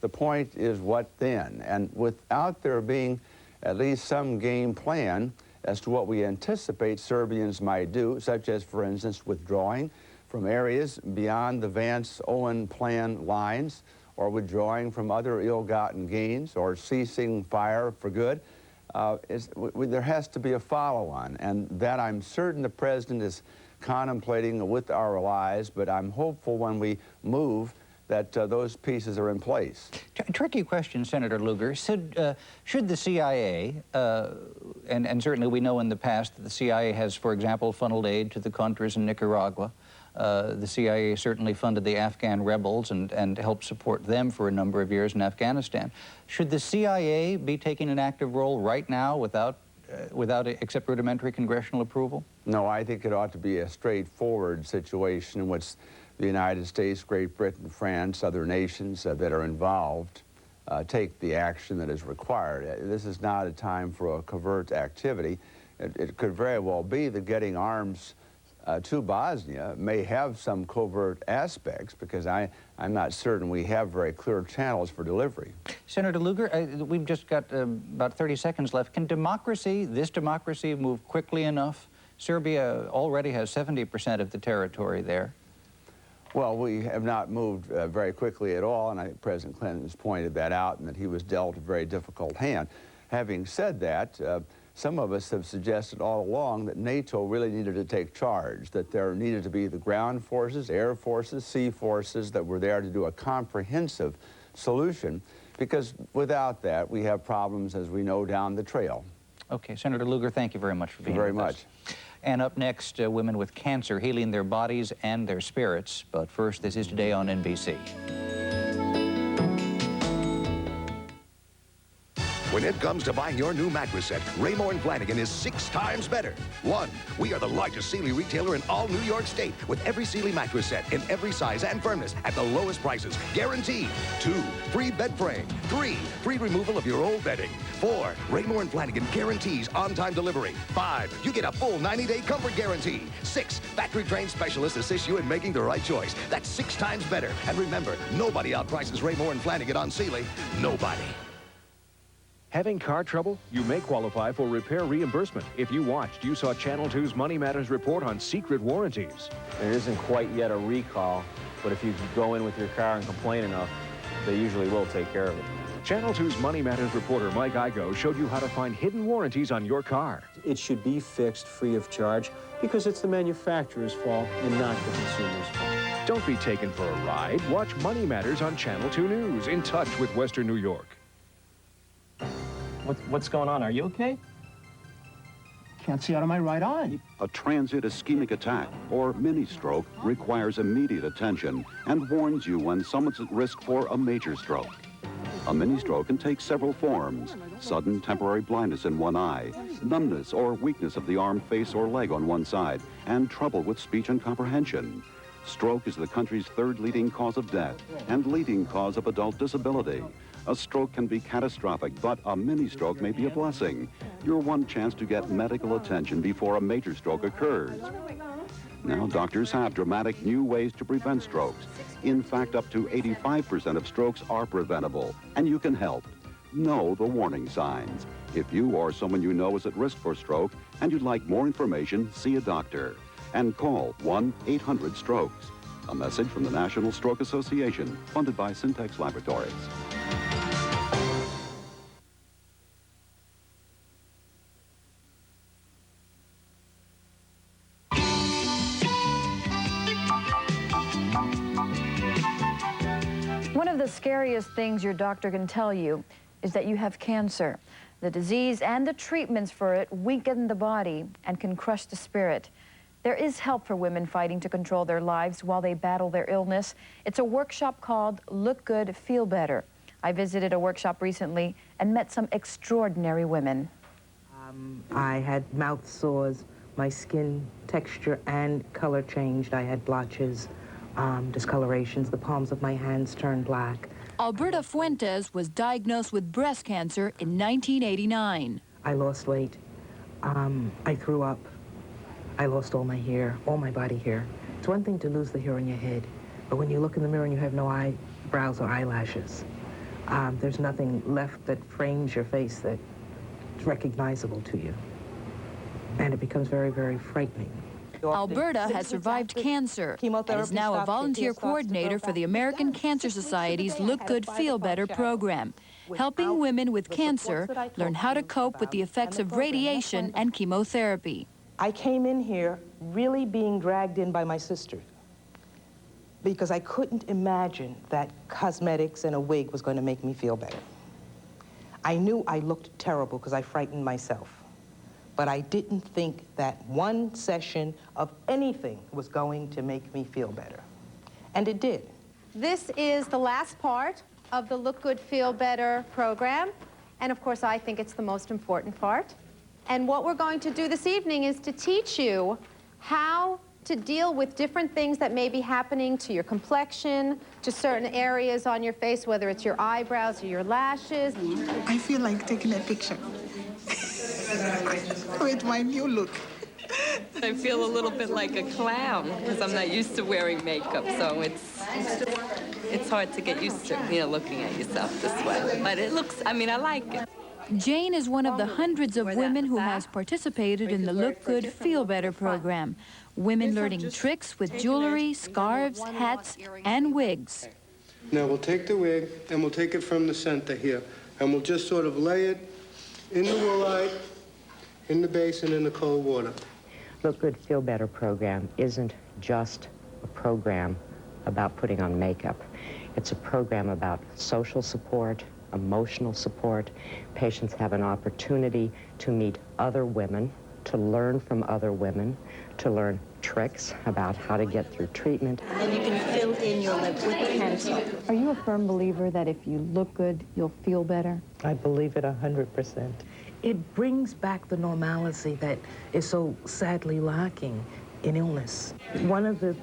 The point is what then? And without there being at least some game plan as to what we anticipate Serbians might do, such as, for instance, withdrawing from areas beyond the Vance-Owen plan lines, or withdrawing from other ill-gotten gains, or ceasing fire for good, there has to be a follow-on, and that I'm certain the President is contemplating with our allies, but I'm hopeful when we move that those pieces are in place. Tricky question, Senator Lugar. Should the CIA, and certainly we know in the past that the CIA has, for example, funneled aid to the Contras in Nicaragua. The CIA certainly funded the Afghan rebels and helped support them for a number of years in Afghanistan. Should the CIA be taking an active role right now without except rudimentary congressional approval? No, I think it ought to be a straightforward situation in which the United States, Great Britain, France, other nations that are involved take the action that is required. This is not a time for a covert activity. It could very well be that getting arms to Bosnia may have some covert aspects, because I'm not certain we have very clear channels for delivery. Senator Lugar, we've just got about 30 seconds left. Can this democracy move quickly enough? Serbia already has 70% of the territory there. Well, we have not moved very quickly at all, and I think President Clinton has pointed that out, and that he was dealt a very difficult hand. Having said that, some of us have suggested all along that NATO really needed to take charge, that there needed to be the ground forces, air forces, sea forces that were there to do a comprehensive solution, because without that, we have problems, as we know, down the trail. Okay, Senator Lugar, thank you very much for being with us. Very much. And up next, women with cancer healing their bodies and their spirits. But first, this is Today on NBC. When it comes to buying your new mattress set, Raymore & Flanigan is 6 times better. 1, we are the largest Sealy retailer in all New York State, with every Sealy mattress set in every size and firmness at the lowest prices, guaranteed. 2, free bed frame. 3, free removal of your old bedding. 4, Raymore & Flanigan guarantees on-time delivery. 5, you get a full 90-day comfort guarantee. 6, factory-trained specialists assist you in making the right choice. That's 6 times better. And remember, nobody outprices Raymore & Flanigan on Sealy. Nobody. Having car trouble? You may qualify for repair reimbursement. If you watched, you saw Channel 2's Money Matters report on secret warranties. There isn't quite yet a recall, but if you go in with your car and complain enough, they usually will take care of it. Channel 2's Money Matters reporter Mike Igo showed you how to find hidden warranties on your car. It should be fixed free of charge because it's the manufacturer's fault and not the consumer's fault. Don't be taken for a ride. Watch Money Matters on Channel 2 News, in touch with Western New York. What's going on? Are you okay? Can't see out of my right eye. A transient ischemic attack or mini-stroke requires immediate attention and warns you when someone's at risk for a major stroke. A mini-stroke can take several forms: sudden temporary blindness in one eye, numbness or weakness of the arm, face, or leg on one side, and trouble with speech and comprehension. Stroke is the country's 3rd leading cause of death and leading cause of adult disability. A stroke can be catastrophic, but a mini-stroke may be a blessing. Your one chance to get medical attention before a major stroke occurs. Now, doctors have dramatic new ways to prevent strokes. In fact, up to 85% of strokes are preventable, and you can help. Know the warning signs. If you or someone you know is at risk for stroke and you'd like more information, see a doctor. And call 1-800-STROKES. A message from the National Stroke Association, funded by Syntex Laboratories. One of the scariest things your doctor can tell you is that you have cancer. The disease and the treatments for it weaken the body and can crush the spirit. There is help for women fighting to control their lives while they battle their illness. It's a workshop called Look Good, Feel Better. I visited a workshop recently and met some extraordinary women. I had mouth sores, my skin texture and color changed. I had blotches, discolorations, the palms of my hands turned black. Alberta Fuentes was diagnosed with breast cancer in 1989. I lost weight. I threw up. I lost all my hair, all my body hair. It's one thing to lose the hair on your head, but when you look in the mirror and you have no eyebrows or eyelashes, There's nothing left that frames your face that's recognizable to you. And it becomes very, very frightening. Alberta has survived cancer and is now a volunteer coordinator for the American Cancer Society's Look Good, Feel Better program, helping women with cancer learn how to cope with the effects of radiation and chemotherapy. I came in here really being dragged in by my sister because I couldn't imagine that cosmetics and a wig was going to make me feel better. I knew I looked terrible because I frightened myself. But I didn't think that one session of anything was going to make me feel better. And it did. This is the last part of the Look Good, Feel Better program. And of course, I think it's the most important part. And what we're going to do this evening is to teach you how to deal with different things that may be happening to your complexion, to certain areas on your face, whether it's your eyebrows or your lashes. I feel like taking a picture with my new look. I feel a little bit like a clown because I'm not used to wearing makeup, so it's hard to get used to, looking at yourself this way. But it looks, I like it. Jane is one of the hundreds of women who has participated in the Look Good, Feel Better program. Women learning tricks with jewelry, scarves, hats, and wigs. Now we'll take the wig and we'll take it from the center here, and we'll just sort of lay it in the woolite, in the basin, in the cold water. Look Good, Feel Better program isn't just a program about putting on makeup. It's a program about social support, emotional support. Patients have an opportunity to meet other women, to learn from other women, to learn tricks about how to get through treatment. And you can fill in your lip with pencil. Are you a firm believer that if you look good, you'll feel better? I believe it 100%. It brings back the normalcy that is so sadly lacking in illness. One of the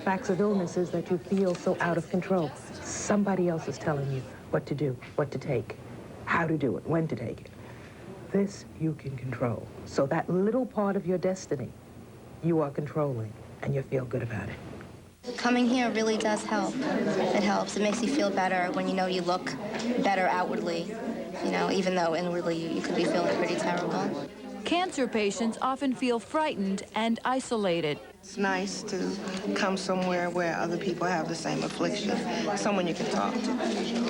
facts of illness is that you feel so out of control. Somebody else is telling you what to do, what to take, how to do it, when to take it. This you can control. So that little part of your destiny, you are controlling, and you feel good about it. Coming here really does help. It helps. It makes you feel better when you know you look better outwardly, even though inwardly you could be feeling pretty terrible. Cancer patients often feel frightened and isolated. It's nice to come somewhere where other people have the same affliction, someone you can talk to.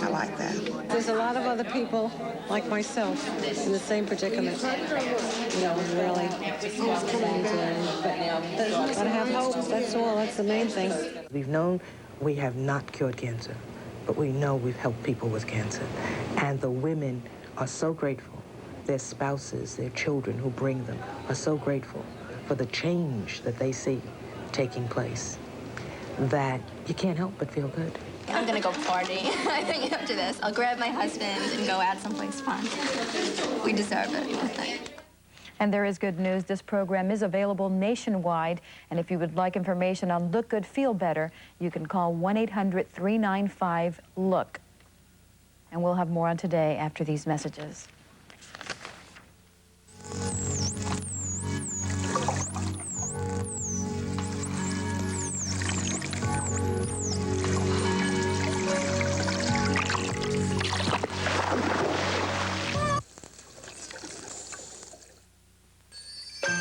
I like that. There's a lot of other people like myself in the same predicament. Really. But gotta have hope, that's all, that's the main thing. We've known we have not cured cancer, but we know we've helped people with cancer. And the women are so grateful. Their spouses, their children who bring them are so grateful for the change that they see taking place that you can't help but feel good. I'm gonna go party. I think after this, I'll grab my husband and go out someplace fun. We deserve it. And there is good news. This program is available nationwide. And if you would like information on Look Good, Feel Better, you can call 1-800-395-LOOK. And we'll have more on today after these messages.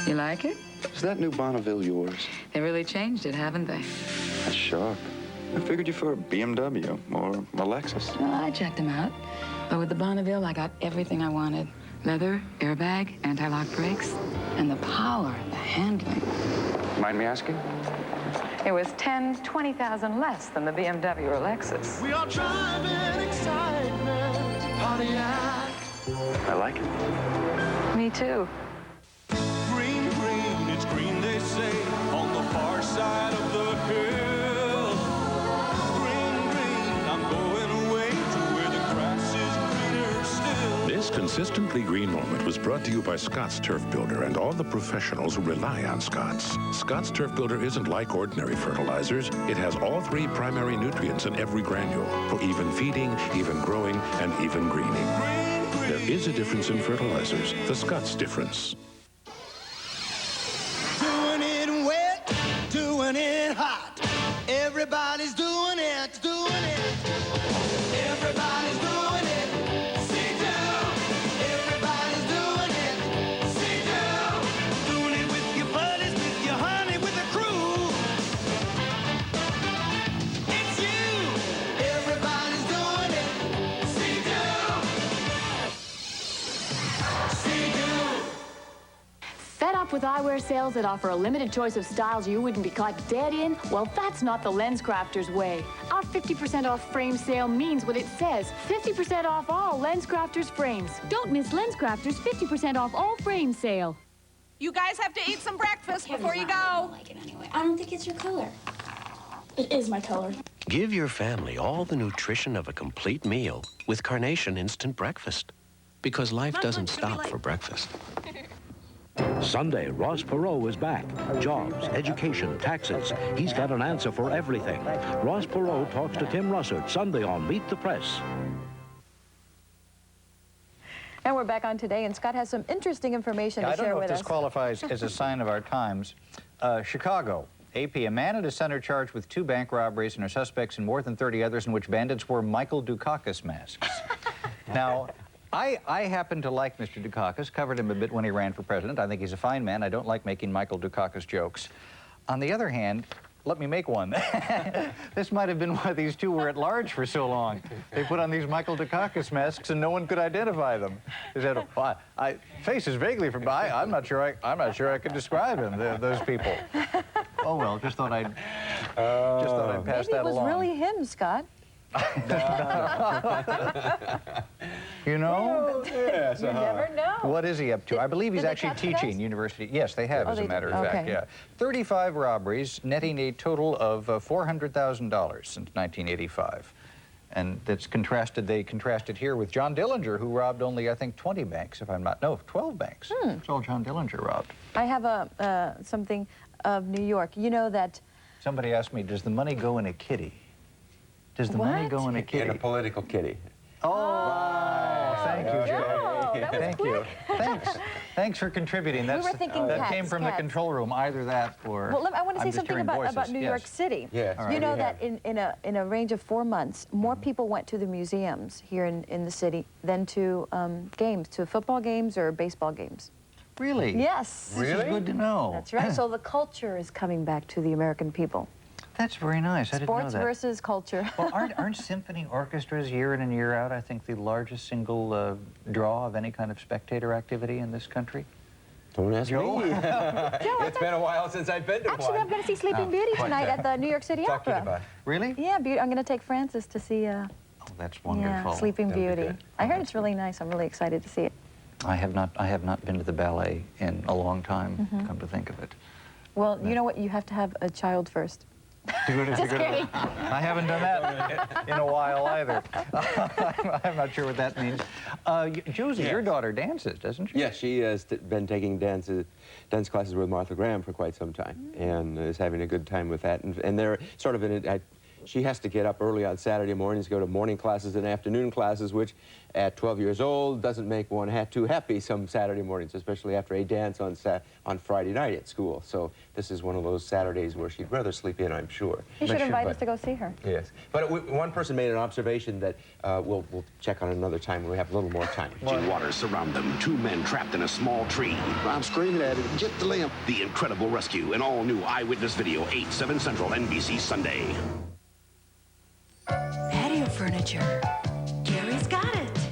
You like it? Is that new Bonneville yours? They really changed it, haven't they? That's sharp. I figured you for a BMW or a Lexus. Well, I checked them out. But with the Bonneville, I got everything I wanted. Leather, airbag, anti-lock brakes, and the power, the handling. Mind me asking? It was 10,000, 20,000 less than the BMW or Lexus. We are driving excitement, Pontiac. I like it. Me too. Green, green, it's green, they say, on the far side of the hill. Green, green, I'm going away to where the grass is greener still. This consistently green moment was brought to you by Scott's Turf Builder and all the professionals who rely on Scott's. Scott's Turf Builder isn't like ordinary fertilizers. It has all three primary nutrients in every granule for even feeding, even growing, and even greening. There is a difference in fertilizers, the Scott's difference. Doing it wet, doing it hot. Everybody's doing it, doing it. Everybody's doing it. Off with eyewear sales that offer a limited choice of styles you wouldn't be caught dead in? Well, that's not the LensCrafters way. Our 50% off frame sale means what it says. 50% off all LensCrafters frames. Don't miss LensCrafters 50% off all frame sale. You guys have to eat some breakfast before you go. I don't like it anyway. I don't think it's your color. It is my color. Give your family all the nutrition of a complete meal with Carnation Instant Breakfast. Because life doesn't stop for breakfast. Sunday, Ross Perot is back. Jobs, education, taxes. He's got an answer for everything. Ross Perot talks to Tim Russert Sunday on Meet the Press. And we're back on Today, and Scott has some interesting information to share with us. I don't know if this qualifies as a sign of our times. Chicago. AP, a man and his son are charged with 2 bank robberies and are suspects in more than 30 others in which bandits wore Michael Dukakis masks. Now, I happen to like Mr. Dukakis, covered him a bit when he ran for president. I think he's a fine man. I don't like making Michael Dukakis jokes. On the other hand, let me make one. This might have been why these 2 were at large for so long. They put on these Michael Dukakis masks and no one could identify them. They said, faces vaguely from I'm not sure I could describe him. Those people. Oh well, just thought I'd pass that along. Maybe it was really him, Scott. You know? Yes, you never know. What is he up to? I believe he's actually teaching university. Yes, they have, as a matter of fact, yeah. 35 robberies, netting a total of $400,000 since 1985. And that's contrasted, they contrasted here with John Dillinger, who robbed only, I think, 20 banks, if I'm not, no, 12 banks. That's all John Dillinger robbed. I have something of New York. You know that... Somebody asked me, does the money go in a kitty? Does the money go in a kitty? In a political kitty. Oh, thank you, Joe. That was Thank quick. you. Thanks for contributing. We were thinking that cats, came from the control room, either that or... Well, I want to say I'm just something hearing about voices. New York City. Yes. You know that in a range of 4 months, more people went to the museums here in the city than to games, to football games or baseball games. Really? Yes. This is good to know. That's right. So the culture is coming back to the American people. That's very nice. I didn't know Sports that. versus culture. Well, aren't symphony orchestras year in and year out, I think, the largest single draw of any kind of spectator activity in this country? Don't ask Joe? me. It's been a while since I've been to Actually, one. I'm going to see Sleeping Beauty tonight at the New York City Opera. Really? Yeah, I'm going to take Francis to see Oh, that's wonderful. Sleeping Beauty. I heard it's really nice. I'm really excited to see it. I have not been to the ballet in a long time, come to think of it. Well, you know what? You have to have a child first. Just kidding. I haven't done that in a while either. I'm not sure what that means. Josie, your daughter dances, doesn't she? Yes, she has been taking dance classes with Martha Graham for quite some time and is having a good time with that. And they're sort of in it. She has to get up early on Saturday mornings, go to morning classes and afternoon classes, which at 12 years old doesn't make one too happy some Saturday mornings, especially after a dance on Friday night at school. So this is one of those Saturdays where she'd rather sleep in, I'm sure. You should invite us to go see her. Yes. But one person made an observation that we'll check on another time when we have a little more time. Waters surround them. 2 men trapped in a small tree. I'm screaming at it. Get the limb. The incredible rescue. An all-new eyewitness video. 8, 7 Central, NBC Sunday. Patio furniture. Gary's got it.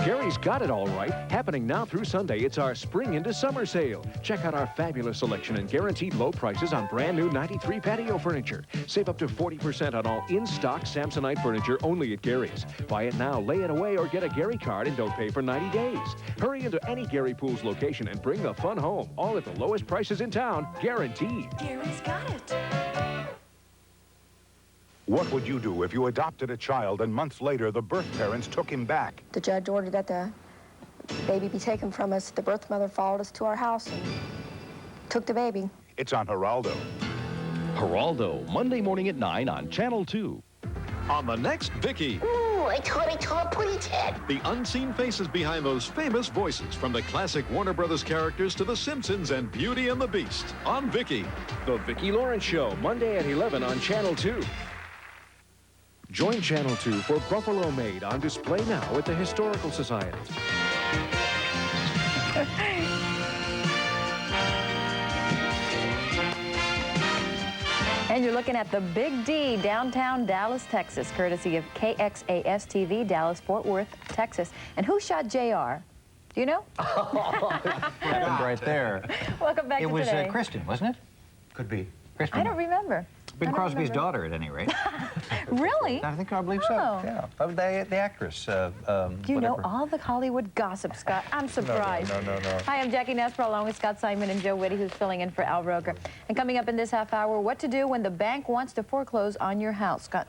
Gary's got it all right. Happening now through Sunday, it's our spring into summer sale. Check out our fabulous selection and guaranteed low prices on brand new 93 patio furniture. Save up to 40% on all in-stock Samsonite furniture only at Gary's. Buy it now, lay it away, or get a Gary card and don't pay for 90 days. Hurry into any Gary Pools location and bring the fun home. All at the lowest prices in town, guaranteed. Gary's got it. What would you do if you adopted a child and months later the birth parents took him back? The judge ordered that the baby be taken from us. The birth mother followed us to our house and took the baby. It's on Geraldo. Geraldo, Monday morning at 9 on Channel 2. On the next Vicky. Ooh, I thought Pooty's head. The unseen faces behind those famous voices, from the classic Warner Brothers characters to The Simpsons and Beauty and the Beast. On Vicky. The Vicki Lawrence Show, Monday at 11 on Channel 2. Join Channel 2 for Buffalo Made on display now at the Historical Society. And you're looking at the Big D, downtown Dallas, Texas, courtesy of KXAS-TV, Dallas, Fort Worth, Texas. And who shot JR? Do you know? Happened right there. Welcome back to Today. Today. It was Kristen, wasn't it? Could be. Kristen. I don't remember. Bing Crosby's daughter, at any rate. Really? I believe so. Yeah. The actress. Do you know all the Hollywood gossip, Scott? I'm surprised. No. Hi, I'm Jackie Nesper, along with Scott Simon and Joe Whitty, who's filling in for Al Roker. And coming up in this half hour, what to do when the bank wants to foreclose on your house, Scott.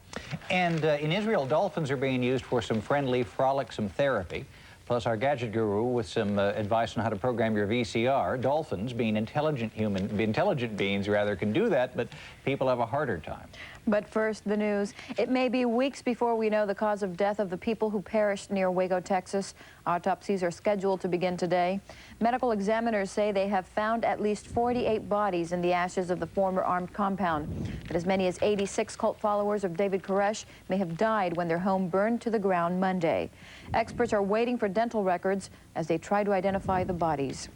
And in Israel, dolphins are being used for some friendly, frolicsome therapy. Plus our gadget guru with some advice on how to program your VCR. Dolphins, being intelligent beings rather, can do that, but people have a harder time. But first, the news. It may be weeks before we know the cause of death of the people who perished near Waco, Texas. Autopsies are scheduled to begin today. Medical examiners say they have found at least 48 bodies in the ashes of the former armed compound. But as many as 86 cult followers of David Koresh may have died when their home burned to the ground Monday. Experts are waiting for dental records as they try to identify the bodies.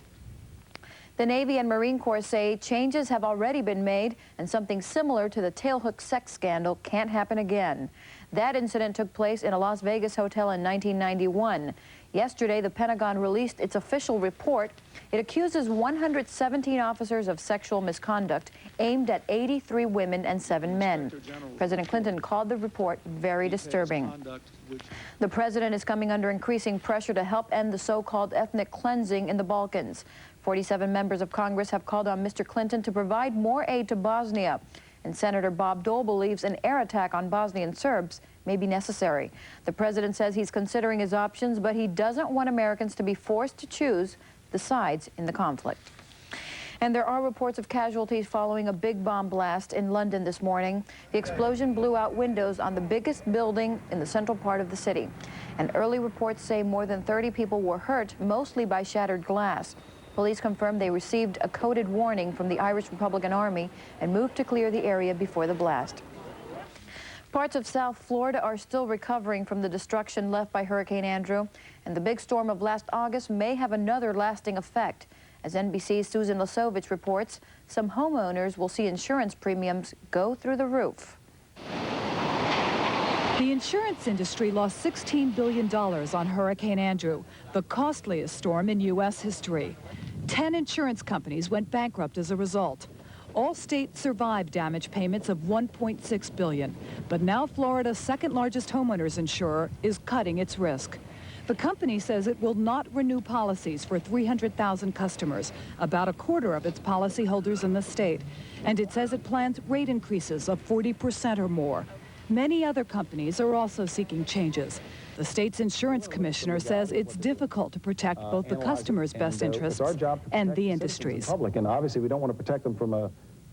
The Navy and Marine Corps say changes have already been made and something similar to the tailhook sex scandal can't happen again. That incident took place in a Las Vegas hotel in 1991. Yesterday, the Pentagon released its official report. It accuses 117 officers of sexual misconduct aimed at 83 women and 7 men. President Clinton called the report very disturbing. The president is coming under increasing pressure to help end the so-called ethnic cleansing in the Balkans. 47 members of Congress have called on Mr. Clinton to provide more aid to Bosnia. And Senator Bob Dole believes an air attack on Bosnian Serbs may be necessary. The president says he's considering his options, but he doesn't want Americans to be forced to choose the sides in the conflict. And there are reports of casualties following a big bomb blast in London this morning. The explosion blew out windows on the biggest building in the central part of the city. And early reports say more than 30 people were hurt, mostly by shattered glass. Police confirmed they received a coded warning from the Irish Republican Army and moved to clear the area before the blast. Parts of South Florida are still recovering from the destruction left by Hurricane Andrew, and the big storm of last August may have another lasting effect. As NBC's Susan Lasovich reports, some homeowners will see insurance premiums go through the roof. The insurance industry lost $16 billion on Hurricane Andrew, the costliest storm in U.S. history. 10 insurance companies went bankrupt as a result. All states survived damage payments of $1.6 billion, but now Florida's second largest homeowners insurer is cutting its risk. The company says it will not renew policies for 300,000 customers, about a quarter of its policyholders in the state, and it says it plans rate increases of 40% or more. Many other companies are also seeking changes. The state's insurance commissioner says it's difficult to protect both the customer's best interests and the industry's. Public, and obviously we don't want to protect them from a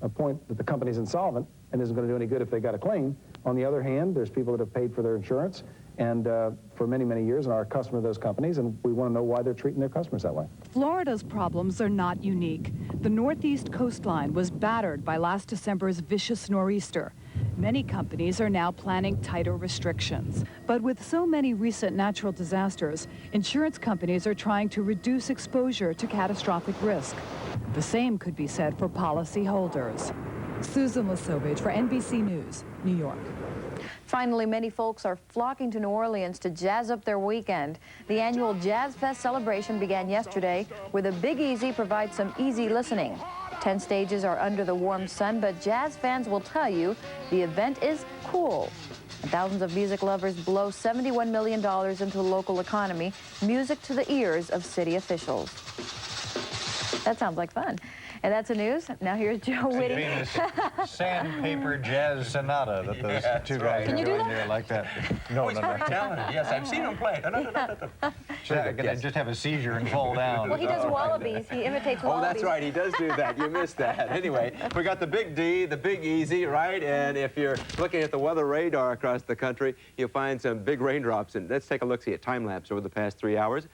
point that the company's insolvent and isn't going to do any good if they got a claim. On the other hand, there's people that have paid for their insurance and for many, many years and are a customer of those companies, and we want to know why they're treating their customers that way. Florida's problems are not unique. The northeast coastline was battered by last December's vicious nor'easter. Many companies are now planning tighter restrictions. But with so many recent natural disasters, insurance companies are trying to reduce exposure to catastrophic risk. The same could be said for policyholders. Susan Lasovich for NBC News, New York. Finally, many folks are flocking to New Orleans to jazz up their weekend. The annual Jazz Fest celebration began yesterday, where the Big Easy provides some easy listening. 10 stages are under the warm sun, but jazz fans will tell you the event is cool. And thousands of music lovers blow $71 million into the local economy, music to the ears of city officials. That sounds like fun. And that's the news. Now here's Joe Whitty. Sandpaper jazz sonata that those two guys are doing there like that. No, he's very talented. Yes, I've seen him play. I just have a seizure and fall down. Well, he does wallabies. He imitates wallabies. Oh, that's right. He does do that. You missed that. Anyway, we got the Big D, the Big Easy, right? And if you're looking at the weather radar across the country, you'll find some big raindrops. And let's take a look-see at time-lapse over the past 3 hours.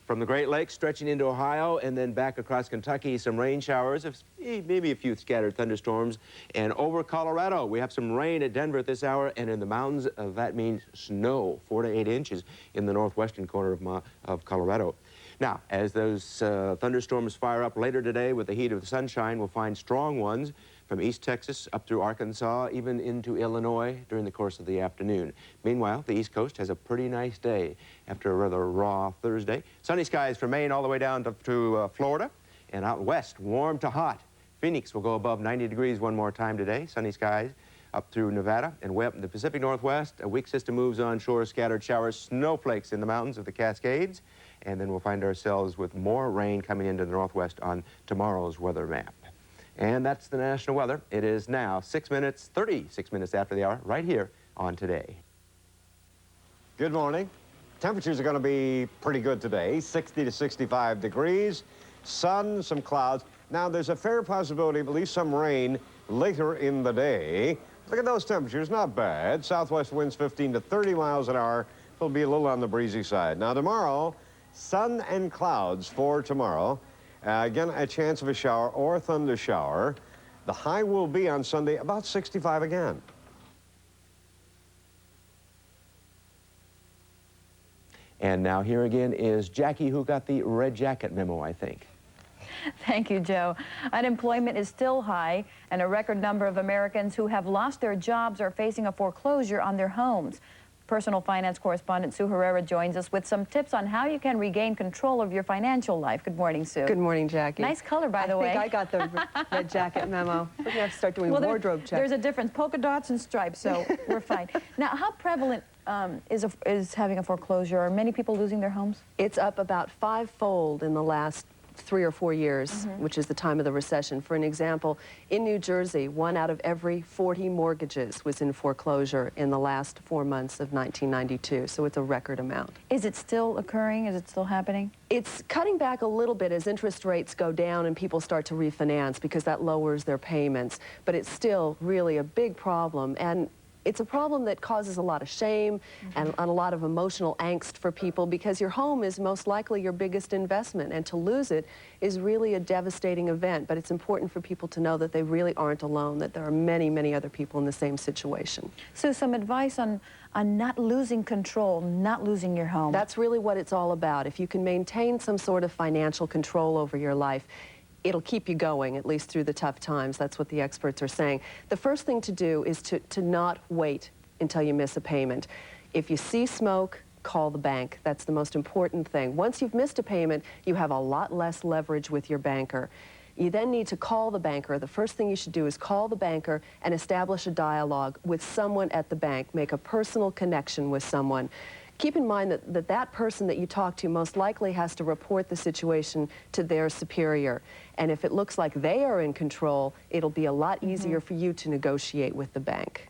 From the Great Lakes stretching into Ohio and then back across Kentucky, some rain showers, maybe a few scattered thunderstorms. And over Colorado, we have some rain at Denver at this hour, and in the mountains, that means snow, 4 to 8 inches in the northwestern corner of Colorado. Now, as those thunderstorms fire up later today with the heat of the sunshine, we'll find strong ones from East Texas up through Arkansas, even into Illinois during the course of the afternoon. Meanwhile, the East Coast has a pretty nice day after a rather raw Thursday. Sunny skies from Maine all the way down to Florida. And out west, warm to hot. Phoenix will go above 90 degrees one more time today. Sunny skies up through Nevada and way up in the Pacific Northwest. A weak system moves onshore, scattered showers, snowflakes in the mountains of the Cascades. And then we'll find ourselves with more rain coming into the northwest on tomorrow's weather map. And that's the national weather. It is now 36 minutes after the hour, right here on Today. Good morning. Temperatures are going to be pretty good today, 60 to 65 degrees. Sun, some clouds. Now, there's a fair possibility of at least some rain later in the day. Look at those temperatures, not bad. Southwest winds 15 to 30 miles an hour. It'll be a little on the breezy side. Now, tomorrow, sun and clouds for tomorrow. Again, a chance of a shower or thunder shower. The high will be on Sunday about 65 again. And now here again is Jackie, who got the red jacket memo, I think. Thank you, Joe. Unemployment is still high, and a record number of Americans who have lost their jobs are facing a foreclosure on their homes. Personal finance correspondent Sue Herrera joins us with some tips on how you can regain control of your financial life. Good morning, Sue. Good morning, Jackie. Nice color, by the way. I think I got the red jacket memo. We're going to have to start doing wardrobe checks. There's a difference, polka dots and stripes, so we're fine. Now, how prevalent is having a foreclosure? Are many people losing their homes? It's up about 5-fold in the last 3 or 4 years, which is the time of the recession. For an example, in New Jersey, 1 out of every 40 mortgages was in foreclosure in the last 4 months of 1992, so it's a record amount. Is it still occurring? Is it still happening? It's cutting back a little bit as interest rates go down and people start to refinance because that lowers their payments, but it's still really a big problem. And it's a problem that causes a lot of shame and a lot of emotional angst for people because your home is most likely your biggest investment, and to lose it is really a devastating event. But it's important for people to know that they really aren't alone, that there are many, many other people in the same situation. So some advice on not losing control, not losing your home. That's really what it's all about. If you can maintain some sort of financial control over your life, it'll keep you going, at least through the tough times. That's what the experts are saying. The first thing to do is to not wait until you miss a payment. If you see smoke, call the bank. That's the most important thing. Once you've missed a payment, you have a lot less leverage with your banker. You then need to call the banker. The first thing you should do is call the banker and establish a dialogue with someone at the bank. Make a personal connection with someone. Keep in mind that that person that you talk to most likely has to report the situation to their superior. And if it looks like they are in control, it'll be a lot easier for you to negotiate with the bank.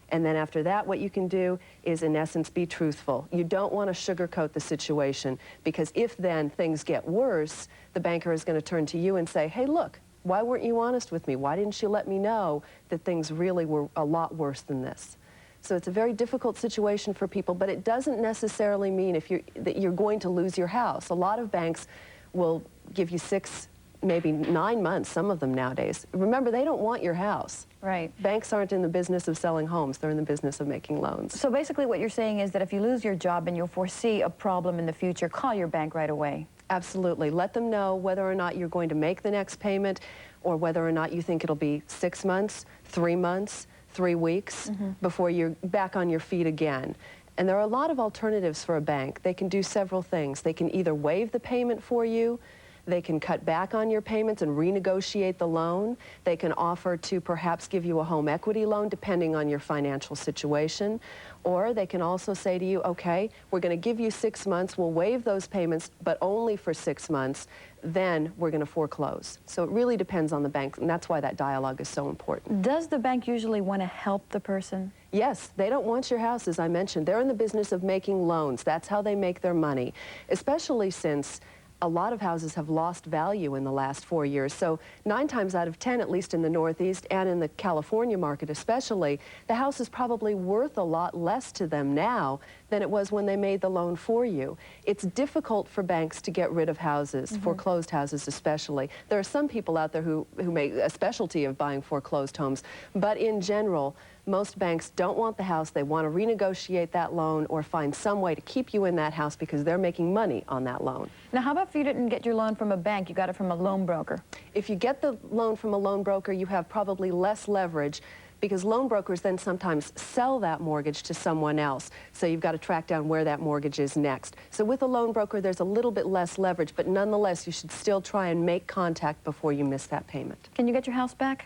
And then after that, what you can do is, in essence, be truthful. You don't want to sugarcoat the situation, because if then things get worse, the banker is going to turn to you and say, hey, look, why weren't you honest with me? Why didn't you let me know that things really were a lot worse than this? So it's a very difficult situation for people, but it doesn't necessarily mean that you're going to lose your house. A lot of banks will give you 6, maybe 9 months, some of them nowadays. Remember, they don't want your house. Right. Banks aren't in the business of selling homes. They're in the business of making loans. So basically what you're saying is that if you lose your job and you foresee a problem in the future, call your bank right away. Absolutely. Let them know whether or not you're going to make the next payment, or whether or not you think it'll be 6 months, 3 months, 3 weeks before you're back on your feet again. And there are a lot of alternatives for a bank. They can do several things. They can either waive the payment for you, they can cut back on your payments and renegotiate the loan. They can offer to perhaps give you a home equity loan depending on your financial situation. Or they can also say to you, okay, we're going to give you 6 months, we'll waive those payments, but only for 6 months, then we're going to foreclose. So it really depends on the bank, and that's why that dialogue is so important. Does the bank usually want to help the person? Yes, they don't want your house, as I mentioned. They're in the business of making loans. That's how they make their money, especially since a lot of houses have lost value in the last 4 years. So 9 times out of 10, at least in the Northeast and in the California market especially, the house is probably worth a lot less to them now than it was when they made the loan for you. It's difficult for banks to get rid of houses, foreclosed houses especially. There are some people out there who make a specialty of buying foreclosed homes, but in general, Most banks don't want the house. They want to renegotiate that loan or find some way to keep you in that house because they're making money on that loan. Now, how about if you didn't get your loan from a bank, you got it from a loan broker? If you get the loan from a loan broker, you have probably less leverage because loan brokers then sometimes sell that mortgage to someone else. So you've got to track down where that mortgage is next. So with a loan broker, there's a little bit less leverage, but nonetheless, you should still try and make contact before you miss that payment. Can you get your house back?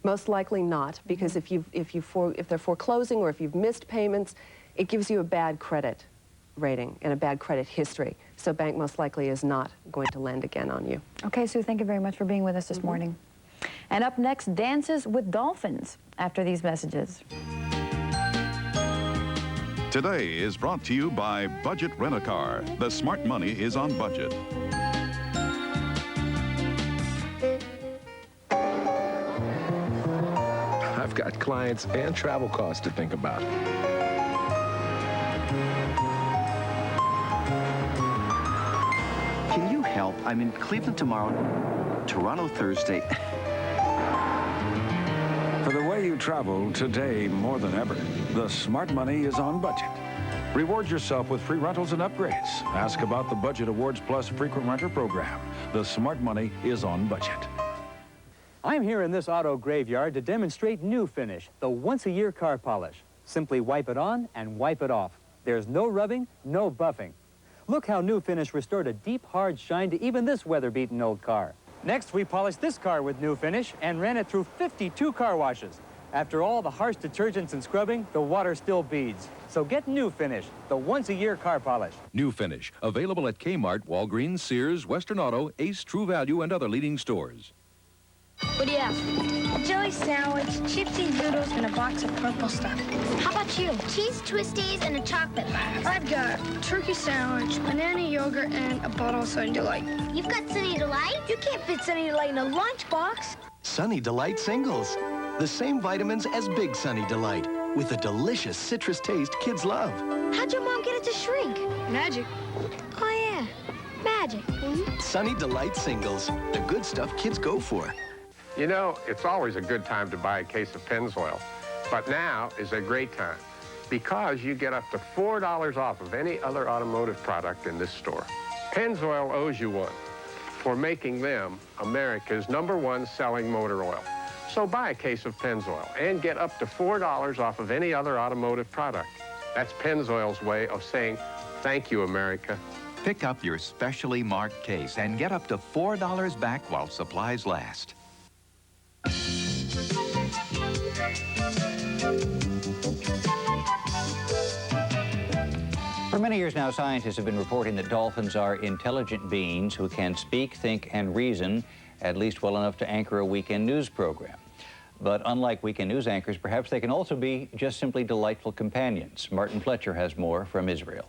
Most likely not, because if they're foreclosing or if you've missed payments, it gives you a bad credit rating and a bad credit history. So bank most likely is not going to lend again on you. Okay, Sue, thank you very much for being with us this morning. And up next, dances with dolphins after these messages. Today is brought to you by Budget Rent-A-Car. The smart money is on budget. I've got clients and travel costs to think about. Can you help? I'm in Cleveland tomorrow, Toronto Thursday. For the way you travel today more than ever, the smart money is on budget. Reward yourself with free rentals and upgrades. Ask about the Budget Awards Plus frequent renter program. The smart money is on budget. I'm here in this auto graveyard to demonstrate New Finish, the once-a-year car polish. Simply wipe it on and wipe it off. There's no rubbing, no buffing. Look how New Finish restored a deep, hard shine to even this weather-beaten old car. Next, we polished this car with New Finish and ran it through 52 car washes. After all the harsh detergents and scrubbing, the water still beads. So get New Finish, the once-a-year car polish. New Finish, available at Kmart, Walgreens, Sears, Western Auto, Ace, True Value, and other leading stores. What do you have? A jelly sandwich, chipsy noodles, and a box of purple stuff. How about you? Cheese twisties and a chocolate bar. I've got turkey sandwich, banana yogurt, and a bottle of Sunny Delight. You've got Sunny Delight? You can't fit Sunny Delight in a lunchbox. Sunny Delight Singles. The same vitamins as Big Sunny Delight, with a delicious citrus taste kids love. How'd your mom get it to shrink? Magic. Oh, yeah. Magic. Sunny Delight Singles. The good stuff kids go for. You know, it's always a good time to buy a case of Pennzoil, but now is a great time because you get up to $4 off of any other automotive product in this store. Pennzoil owes you one for making them America's #1 selling motor oil. So buy a case of Pennzoil and get up to $4 off of any other automotive product. That's Pennzoil's way of saying, thank you, America. Pick up your specially marked case and get up to $4 back while supplies last. For many years now, scientists have been reporting that dolphins are intelligent beings who can speak, think, and reason, at least well enough to anchor a weekend news program. But unlike weekend news anchors, perhaps they can also be just simply delightful companions. Martin Fletcher has more from Israel.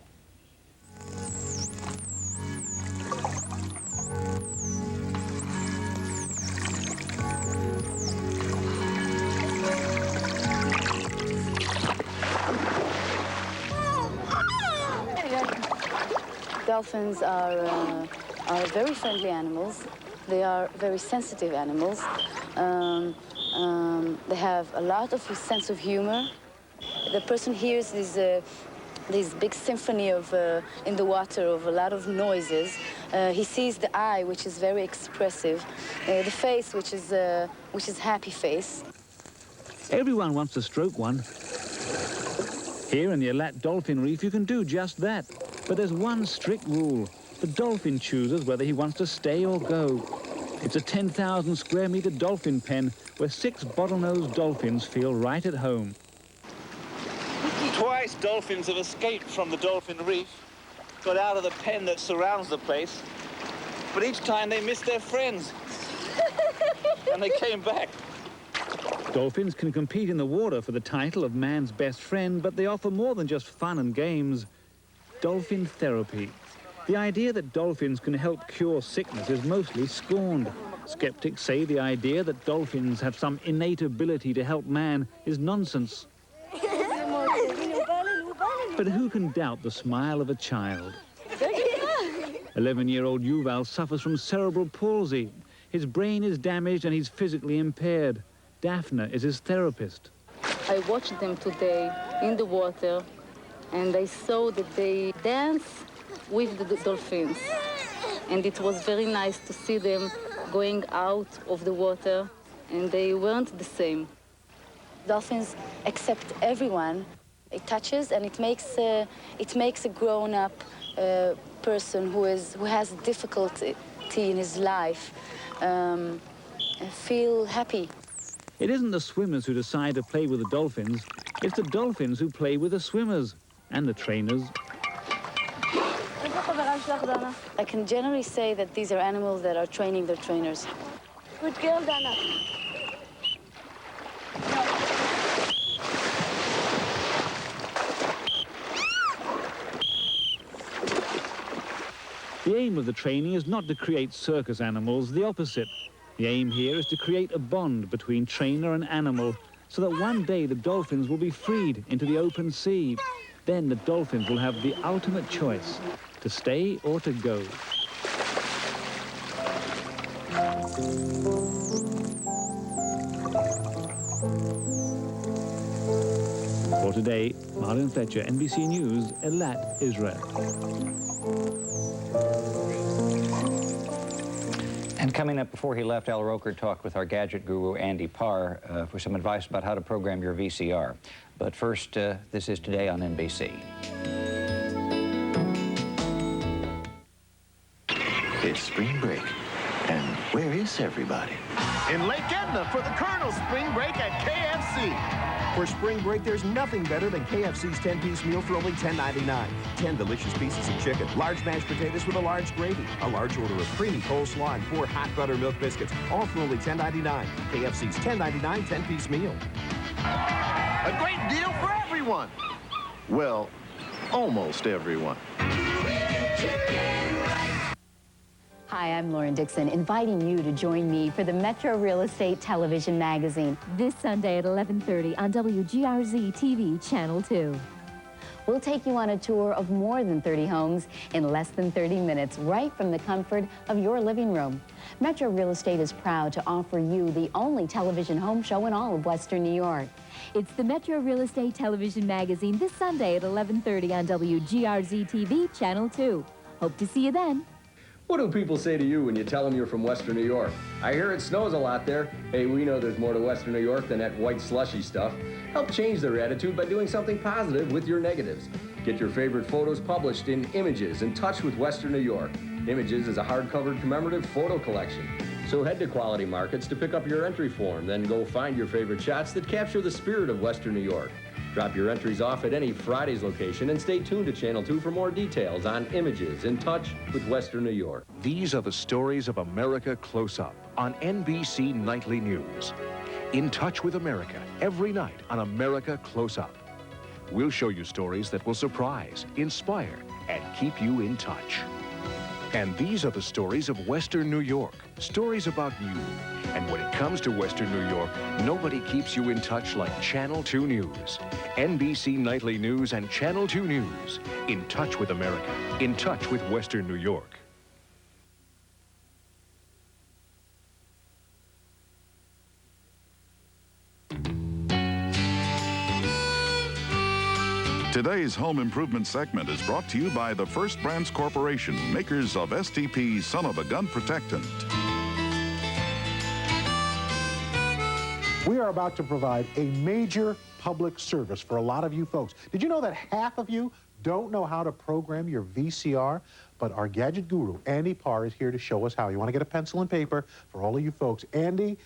Dolphins are very friendly animals. They are very sensitive animals. They have a lot of sense of humor. The person hears this big symphony of in the water of a lot of noises. He sees the eye, which is very expressive, the face, which is happy face. Everyone wants to stroke one. Here in the Alat Dolphin Reef, you can do just that. But there's one strict rule. The dolphin chooses whether he wants to stay or go. It's a 10,000 square meter dolphin pen where 6 bottlenose dolphins feel right at home. Twice dolphins have escaped from the dolphin reef, got out of the pen that surrounds the place, but each time they missed their friends. And they came back. Dolphins can compete in the water for the title of man's best friend, but they offer more than just fun and games. Dolphin therapy. The idea that dolphins can help cure sickness is mostly scorned. Skeptics say the idea that dolphins have some innate ability to help man is nonsense. But who can doubt the smile of a child? 11-year-old Yuval suffers from cerebral palsy. His brain is damaged and he's physically impaired. Daphne is his therapist. I watched them today in the water, and I saw that they dance with the dolphins. And it was very nice to see them going out of the water, and they weren't the same. Dolphins accept everyone. It touches, and it makes a grown-up person who has difficulty in his life feel happy. It isn't the swimmers who decide to play with the dolphins, it's the dolphins who play with the swimmers and the trainers. I can generally say that these are animals that are training their trainers. Good girl, Dana. The aim of the training is not to create circus animals, the opposite. The aim here is to create a bond between trainer and animal so that one day the dolphins will be freed into the open sea. Then the dolphins will have the ultimate choice, to stay or to go. For today, Marlon Fletcher, NBC News, Eilat, Israel. And coming up before he left, Al Roker talked with our gadget guru, Andy Parr, for some advice about how to program your VCR. But first, this is Today on NBC. It's spring break. And where is everybody? In Lake Edna for the Colonel's Spring Break at KFC. For spring break, there's nothing better than KFC's 10-piece meal for only $10.99. 10 delicious pieces of chicken, large mashed potatoes with a large gravy, a large order of creamy coleslaw, and 4 hot buttermilk biscuits, all for only $10.99. KFC's $10.99 10-piece meal. A great deal for everyone. Well, almost everyone. Hi, I'm Lauren Dixon, inviting you to join me for the Metro Real Estate Television Magazine this Sunday at 11:30 on WGRZ TV Channel 2. We'll take you on a tour of more than 30 homes in less than 30 minutes, right from the comfort of your living room. Metro Real Estate is proud to offer you the only television home show in all of Western New York. It's the Metro Real Estate Television Magazine this Sunday at 11:30 on WGRZ TV Channel 2. Hope to see you then. What do people say to you when you tell them you're from Western New York? I hear it snows a lot there. Hey, we know there's more to Western New York than that white slushy stuff. Help change their attitude by doing something positive with your negatives. Get your favorite photos published in Images, In Touch with Western New York. Images is a hardcover commemorative photo collection. So head to Quality Markets to pick up your entry form, then go find your favorite shots that capture the spirit of Western New York. Drop your entries off at any Friday's location and stay tuned to Channel 2 for more details on Images, In Touch with Western New York. These are the stories of America Close Up on NBC Nightly News. In Touch with America, every night on America Close Up. We'll show you stories that will surprise, inspire, and keep you in touch. And these are the stories of Western New York, stories about you. And when it comes to Western New York, nobody keeps you in touch like Channel 2 News. NBC Nightly News and Channel 2 News. In touch with America. In touch with Western New York. Today's home improvement segment is brought to you by the First Brands Corporation, makers of STP's Son of a Gun Protectant. We are about to provide a major public service for a lot of you folks. Did you know that half of you don't know how to program your VCR? But our gadget guru, Andy Parr, is here to show us how. You want to get a pencil and paper for all of you folks. Andy,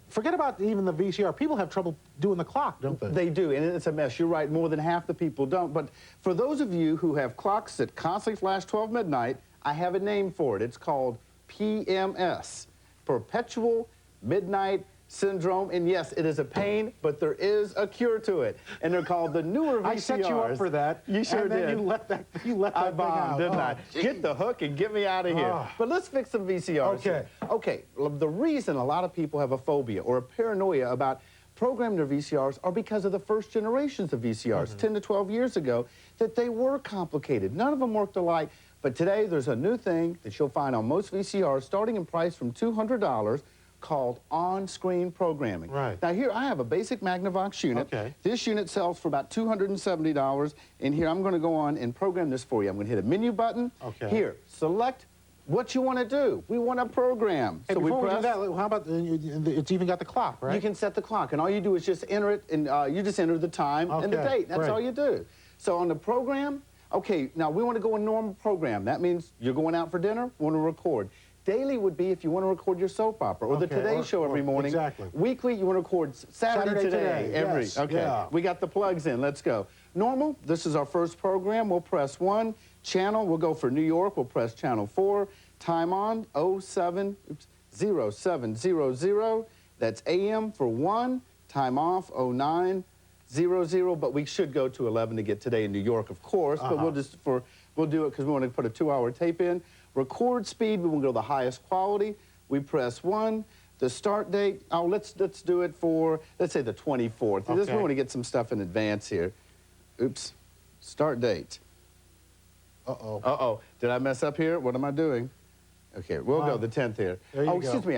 forget about even the VCR. People have trouble doing the clock, don't they? They do, and it's a mess. You're right, more than half the people don't. But for those of you who have clocks that constantly flash 12 midnight, I have a name for it. It's called PMS, Perpetual Midnight Syndrome. And yes, it is a pain, but there is a cure to it. And they're called the newer VCRs. I set you up for that. You sure and then did. You let that thing out. Didn't I? Get the hook and get me out of here. But let's fix some VCRs. Okay. Okay, the reason a lot of people have a phobia or a paranoia about programming their VCRs are because of the first generations of VCRs, 10 to 12 years ago, that they were complicated. None of them worked alike. But today, there's a new thing that you'll find on most VCRs, starting in price from $200, called on-screen programming. Right. Now here I have a basic Magnavox unit. Okay. This unit sells for about $270, and here I'm going to go on and program this for you. I'm going to hit a menu button. Okay. Here, select what you want to do. We want to program. Hey, so before we press, do that, how about, it's even got the clock, right? You can set the clock, and all you do is just enter it, and you just enter the time and the date. That's all you do. So on the program, okay, now we want to go in normal program. That means you're going out for dinner, want to record. Daily would be if you want to record your soap opera or the Today Show every morning. Exactly. Weekly, you want to record Saturday Today. Every. Yes. Okay. Yeah. We got the plugs in. Let's go. Normal, this is our first program. We'll press 1. Channel, we'll go for New York. We'll press channel 4. Time on, 0700. That's AM for 1. Time off, 0900. But we should go to 11 to get Today in New York, of course. But we'll do it because we want to put a 2-hour tape in. Record speed, we will go the highest quality. We press 1. The start date, let's do it for, let's say the 24th. We want to get some stuff in advance here. Oops. Start date. Uh-oh. Uh-oh. Did I mess up here? What am I doing? Okay, we'll go the 10th here. There you go. Excuse me.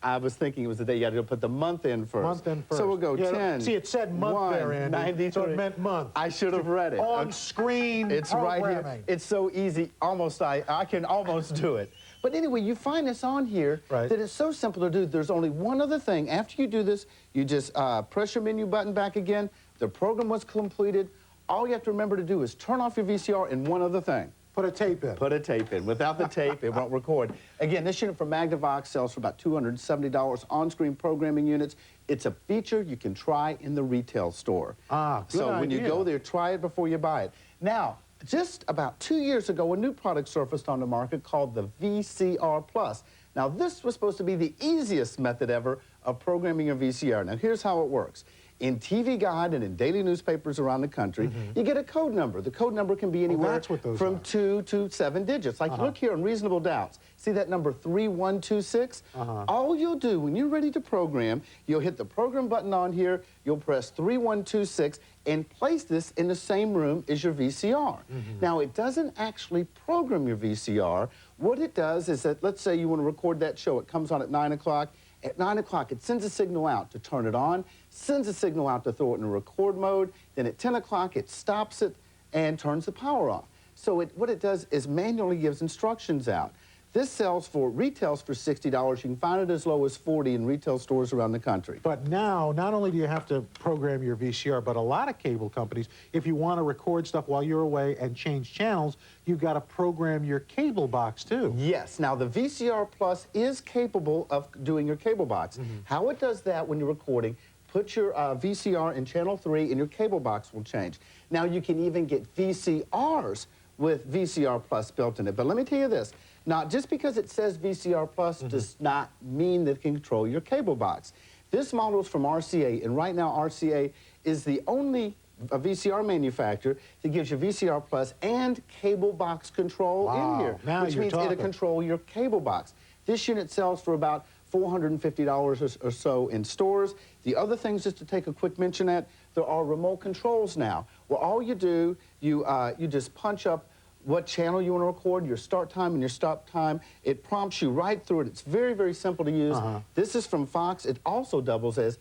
I was thinking it was the day you had to put the month in first. Month in first. So we'll go 10. See, it said month there, Andy, 93. so it meant month. I should have read it. On-screen It's right here. It's so easy. Almost, I can almost do it. But anyway, you find this on here that it's so simple to do. There's only one other thing. After you do this, you just press your menu button back again. The program was completed. All you have to remember to do is turn off your VCR and one other thing. Put a tape in. Put a tape in. Without the tape, it won't record. Again, this unit from Magnavox sells for about $270 on-screen programming units. It's a feature you can try in the retail store. Good So when you idea. go there, try it before you buy it. Now, just about 2 years ago, a new product surfaced on the market called the VCR Plus. Now, this was supposed to be the easiest method ever of programming your VCR. Now, here's how it works. In TV Guide and in daily newspapers around the country, you get a code number. The code number can be anywhere from 2 to 7 digits. Like, look here on Reasonable Doubts. See that number 3126? All you'll do when you're ready to program, you'll hit the program button on here, you'll press 3126, and place this in the same room as your VCR. Now, it doesn't actually program your VCR. What it does is that, let's say you want to record that show. It comes on at 9 o'clock. At 9 o'clock, it sends a signal out to turn it on, sends a signal out to throw it in record mode. Then at 10 o'clock, it stops it and turns the power off. So what it does is manually gives instructions out. This retails for $60. You can find it as low as $40 in retail stores around the country. But now, not only do you have to program your VCR, but a lot of cable companies, if you want to record stuff while you're away and change channels, you've got to program your cable box, too. Yes. Now, the VCR Plus is capable of doing your cable box. How it does that when you're recording, put your VCR in channel 3 and your cable box will change. Now, you can even get VCRs with VCR Plus built in it. But let me tell you this. Now, just because it says VCR Plus does not mean that it can control your cable box. This model is from RCA, and right now RCA is the only VCR manufacturer that gives you VCR Plus and cable box control in here, which means it'll control your cable box. This unit sells for about $450 or so in stores. The other things, just to take a quick mention at, there are remote controls now, where all you do, you just punch up what channel you want to record, your start time and your stop time. It prompts you right through it. It's very, very simple to use. This is from Fox. It also doubles as,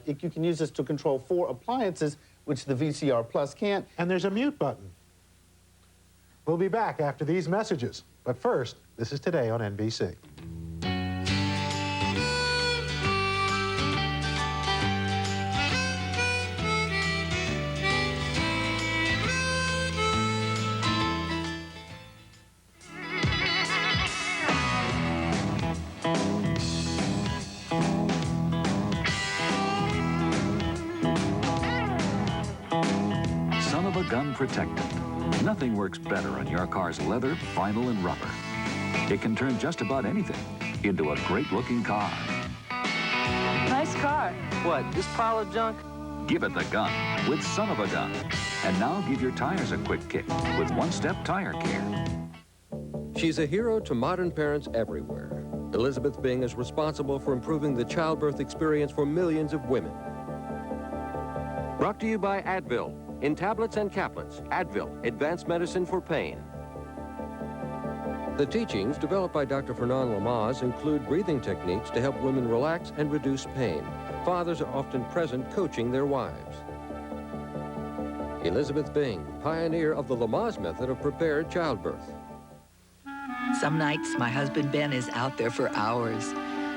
you can use this to control 4 appliances, which the VCR Plus can't. And there's a mute button. We'll be back after these messages. But first, this is Today on NBC. Gun protectant. Nothing works better on your car's leather, vinyl, and rubber. It can turn just about anything into a great-looking car. Nice car. What, this pile of junk? Give it the gun with Son of a Gun. And now give your tires a quick kick with one-step tire care. She's a hero to modern parents everywhere. Elizabeth Bing is responsible for improving the childbirth experience for millions of women. Brought to you by Advil. In tablets and caplets, Advil, advanced medicine for pain. The teachings developed by Dr. Fernand Lamaze include breathing techniques to help women relax and reduce pain. Fathers are often present coaching their wives. Elizabeth Bing, pioneer of the Lamaze method of prepared childbirth. Some nights, my husband Ben is out there for hours,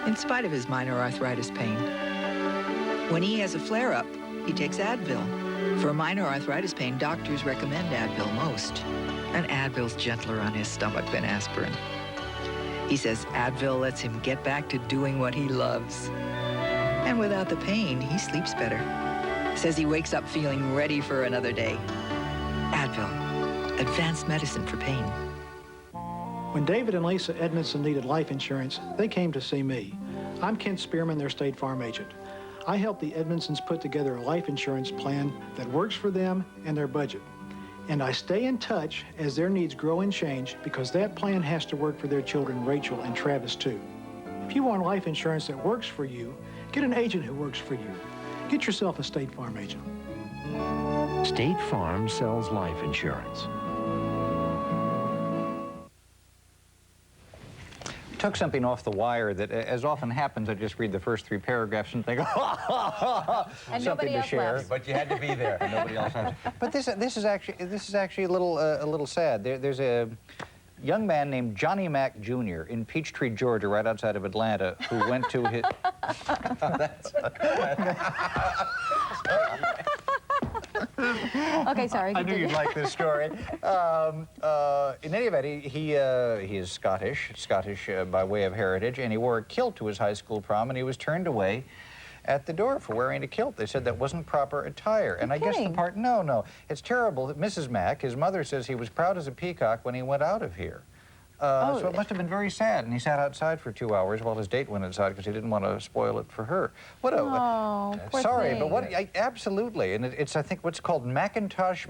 in spite of his minor arthritis pain. When he has a flare-up, he takes Advil. For minor arthritis pain, doctors recommend Advil most. And Advil's gentler on his stomach than aspirin. He says Advil lets him get back to doing what he loves. And without the pain, he sleeps better. Says he wakes up feeling ready for another day. Advil, advanced medicine for pain. When David and Lisa Edmondson needed life insurance, they came to see me. I'm Kent Spearman, their State Farm agent. I helped the Edmondsons put together a life insurance plan that works for them and their budget. And I stay in touch as their needs grow and change because that plan has to work for their children, Rachel and Travis, too. If you want life insurance that works for you, get an agent who works for you. Get yourself a State Farm agent. State Farm sells life insurance. Took something off the wire that, as often happens, I just read the first 3 paragraphs and think, and something to share. Laughs. But you had to be there. And nobody else has. But this is actually a little sad. There's a young man named Johnny Mack Jr. in Peachtree, Georgia, right outside of Atlanta, who went to his. Okay, sorry. I knew you'd like this story. In any event, he is Scottish by way of heritage, and he wore a kilt to his high school prom, and he was turned away at the door for wearing a kilt. They said that wasn't proper attire. And I guess the part, no, it's terrible that Mrs. Mack, his mother, says he was proud as a peacock when he went out of here. So it must have been very sad, and he sat outside for 2 hours while his date went inside because he didn't want to spoil it for her. What a... sorry, but what... absolutely, and it's, I think, what's called Macintosh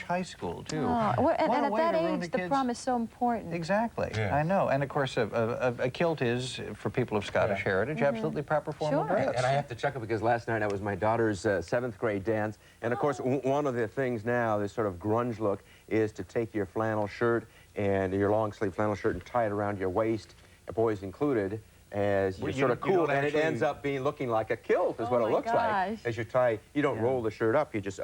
High School, too. And at that age, the prom is so important. Exactly, I know. And, of course, a kilt is, for people of Scottish heritage, absolutely proper formal dress. And I have to chuckle because last night it was my daughter's 7th grade dance. And, of course, one of the things now, this sort of grunge look, is to take your flannel shirt and your long sleeve flannel shirt and tie it around your waist, boys included, as you're sort of cool, and it ends up looking like a kilt is what it looks like. As you tie, you don't roll the shirt up, you just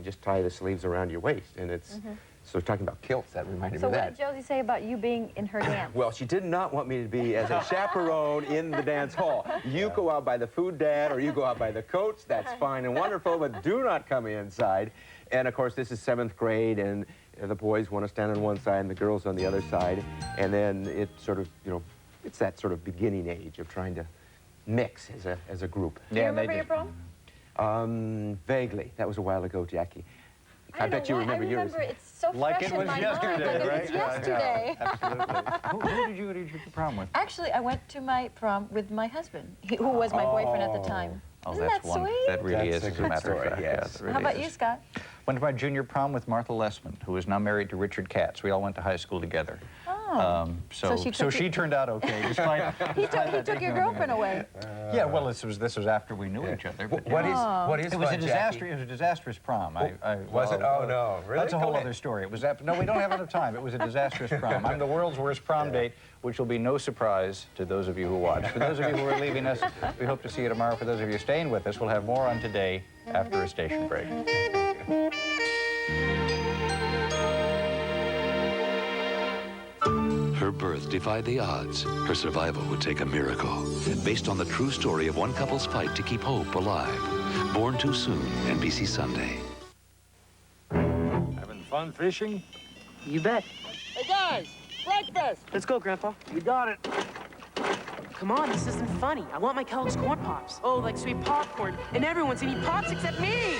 just tie the sleeves around your waist, and it's, so talking about kilts, that reminded me of that. So what did Josie say about you being in her dance? Well, she did not want me to be as a chaperone in the dance hall. You go out by the food dad or you go out by the coats, that's fine and wonderful, but do not come inside. And of course, this is 7th grade, and the boys want to stand on one side and the girls on the other side. And then it sort of, it's that sort of beginning age of trying to mix as a group. Do you remember your prom? Vaguely. That was a while ago, Jackie. I bet you remember yours. I remember it's so fresh in my mind. Like it's yesterday. Absolutely. Who did you go to prom with? Actually, I went to my prom with my husband, who was my boyfriend at the time. Isn't that sweet? That really is, as a matter of fact. Yes. How about you, Scott? Went to my junior prom with Martha Lessman, who is now married to Richard Katz. We all went to high school together. Oh. So she turned out okay, despite... he took your girlfriend away. Yeah, well, this was after we knew each other. But, what is it was a disastrous prom. Was it? Oh, no. Really? That's a whole other story. It was no, we don't have enough time. It was a disastrous prom. I'm the world's worst prom date, which will be no surprise to those of you who watch. For those of you who are leaving us, we hope to see you tomorrow. For those of you staying with us, we'll have more on today after a station break. Her birth defied the odds. Her survival would take a miracle. Based on the true story of one couple's fight to keep hope alive. Born Too Soon, NBC Sunday. Having fun fishing? You bet. Hey, guys! Breakfast! Let's go, Grandpa. You got it. Come on, this isn't funny. I want my Kellogg's Corn Pops. Oh, like sweet popcorn. And everyone's eating Pops except me!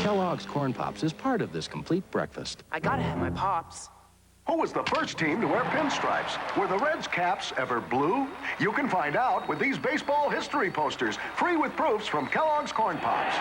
Kellogg's Corn Pops is part of this complete breakfast. I gotta have my Pops. Who was the first team to wear pinstripes? Were the Reds' caps ever blue? You can find out with these baseball history posters, free with proofs from Kellogg's Corn Pops.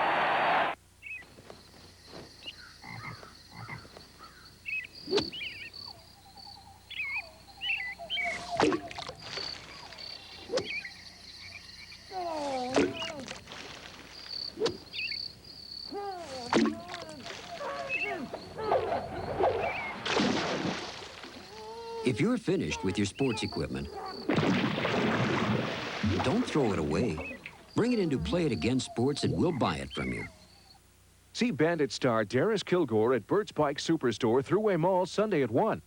If you're finished with your sports equipment, don't throw it away. Bring it into Play It Again Sports and we'll buy it from you. See Bandit star Darius Kilgore at Bert's Bike Superstore Thruway Mall Sunday at 1.